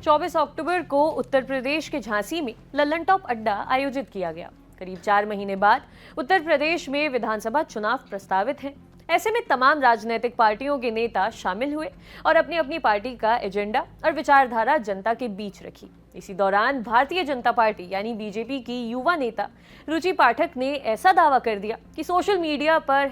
24 अक्टूबर को उत्तर प्रदेश के झांसी में लल्लन टॉप अड्डा आयोजित किया गया। करीब 4 महीने बाद उत्तर प्रदेश में विधानसभा चुनाव प्रस्तावित हैं। ऐसे में तमाम राजनीतिक पार्टियों के नेता शामिल हुए और अपनी अपनी पार्टी का एजेंडा और विचारधारा जनता के बीच रखी। इसी दौरान भारतीय जनता पार्टी यानी बीजेपी की युवा नेता रुचि पाठक ने ऐसा दावा कर दिया कि सोशल मीडिया पर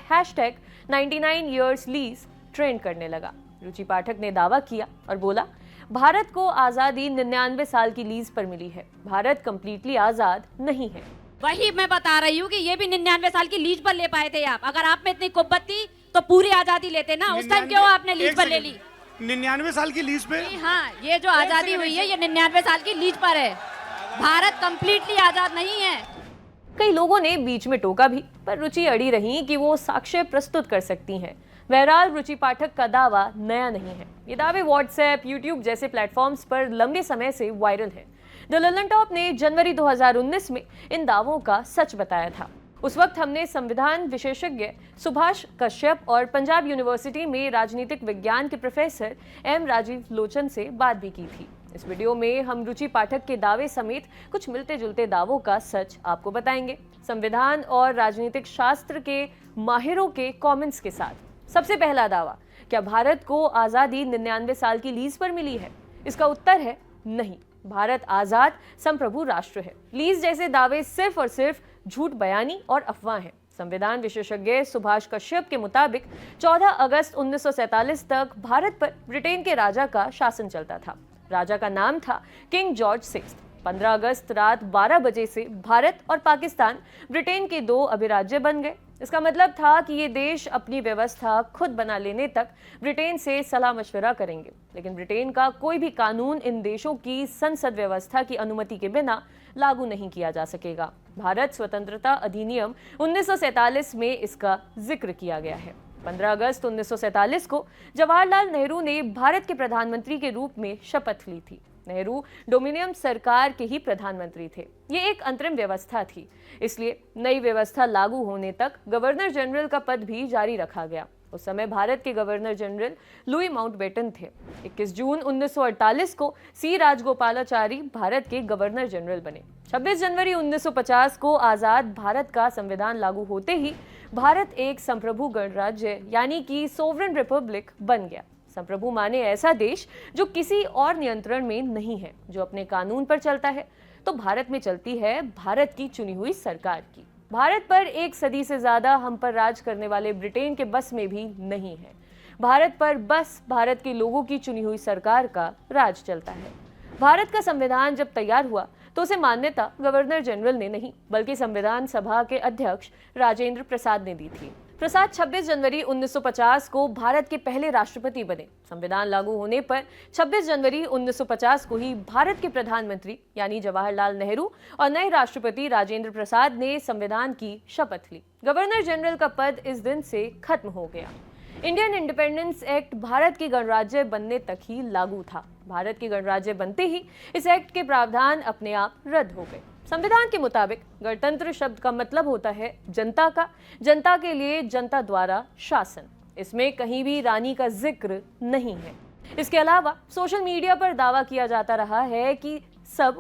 #99 years लीज ट्रेंड करने लगा। रुचि पाठक ने दावा किया और बोला, भारत को आजादी 99 साल की लीज पर मिली है। भारत कंप्लीटली आजाद नहीं है। वही मैं बता रही हूँ कि ये भी 99 साल की लीज पर ले पाए थे आप। अगर आप में इतनी कुब्बत थी तो पूरी आजादी लेते ना। उस टाइम क्यों आपने लीज पर ले ली? 99 साल की लीज पे? हाँ, ये जो आजादी हुई है ये 99 साल की लीज पर है। भारत कंप्लीटली आजाद नहीं है। कई लोगों ने बीच में टोका भी, पर रुचि अड़ी रही कि वो साक्ष्य प्रस्तुत कर सकती हैं। बहरहाल रुचि पाठक का दावा नया नहीं है। ये दावे व्हाट्सएप, यूट्यूब जैसे प्लेटफॉर्म्स पर लंबे समय से वायरल है। द लल्लन टॉप ने जनवरी 2019 में इन दावों का सच बताया था। उस वक्त हमने संविधान विशेषज्ञ सुभाष कश्यप और पंजाब यूनिवर्सिटी में राजनीतिक विज्ञान के प्रोफेसर एम राजीव लोचन से बात भी की थी। इस वीडियो में हम रुचि पाठक के दावे समेत कुछ मिलते जुलते दावों का सच आपको बताएंगे, संविधान और राजनीतिक शास्त्र के माहिरों के कमेंट्स के साथ। सबसे पहला दावा, क्या भारत को आजादी 99 साल की लीज पर मिली है? इसका उत्तर है नहीं। भारत आजाद संप्रभु राष्ट्र है। लीज जैसे दावे सिर्फ और सिर्फ झूठ बयानी और अफवाह है। संविधान विशेषज्ञ सुभाष कश्यप के मुताबिक 14 अगस्त 1947 तक भारत पर ब्रिटेन के राजा का शासन चलता था। राजा का नाम था किंग जॉर्ज 6। 15 अगस्त रात 12 बजे से भारत और पाकिस्तान ब्रिटेन के 2 अभिराज्य बन गए। इसका मतलब था कि ये देश अपनी व्यवस्था खुद बना लेने तक ब्रिटेन से सलाह मशवरा करेंगे, लेकिन ब्रिटेन का कोई भी कानून इन देशों की संसद व्यवस्था की अनुमति के बिना लागू नहीं किया जा सकेगा। भारत स्वतंत्रता अधिनियम 1947 में इसका जिक्र किया गया है। 15 अगस्त 1947 को जवाहरलाल नेहरू ने भारत के प्रधानमंत्री के रूप में शपथ ली थी। नेहरू डोमिनियन सरकार के ही प्रधानमंत्री थे। ये एक अंतरिम व्यवस्था थी, इसलिए नई व्यवस्था लागू होने तक गवर्नर जनरल का पद भी जारी रखा गया। उस समय भारत के गवर्नर जनरल लुई माउंटबेटन थे। 21 जून 1948 को सी राजगोपालाचारी भारत के गवर्नर जनरल बने। 26 जनवरी 1950 को आजाद भारत का संविधान लागू होते ही भारत एक संप्रभु गणराज्य यानी कि सोवरेन रिपब्लिक बन गया। संप्रभु माने ऐसा देश जो किसी और नियंत्रण में नहीं है, जो अपने कानून पर चलता है। तो भारत में चलती है भारत की चुनी हुई सरकार की। भारत पर एक सदी से ज्यादा हम पर राज करने वाले ब्रिटेन के बस में भी नहीं है। भारत पर बस भारत के लोगों की चुनी हुई सरकार का राज चलता है। भारत का संविधान जब तैयार हुआ तो उसे मान्यता गवर्नर जनरल ने नहीं, बल्कि संविधान सभा के अध्यक्ष राजेंद्र प्रसाद ने दी थी। प्रसाद 26 जनवरी 1950 को भारत के पहले राष्ट्रपति बने। संविधान लागू होने पर 26 जनवरी 1950 को ही भारत के प्रधानमंत्री यानी जवाहरलाल नेहरू और नए राष्ट्रपति राजेंद्र प्रसाद ने संविधान की शपथ ली। गवर्नर जनरल का पद इस दिन से खत्म हो गया। इंडियन इंडिपेंडेंस एक्ट भारत के गणराज्य बनने तक ही लागू था। भारत के गणराज्य बनते ही इस एक्ट के प्रावधान अपने आप रद्द हो गए। संविधान के मुताबिक गणतंत्र शब्द का मतलब होता है जनता का, जनता के लिए, जनता द्वारा शासन। इसमें कहीं भी रानी का जिक्र नहीं है। इसके अलावा सोशल मीडिया पर दावा किया जाता रहा है कि सब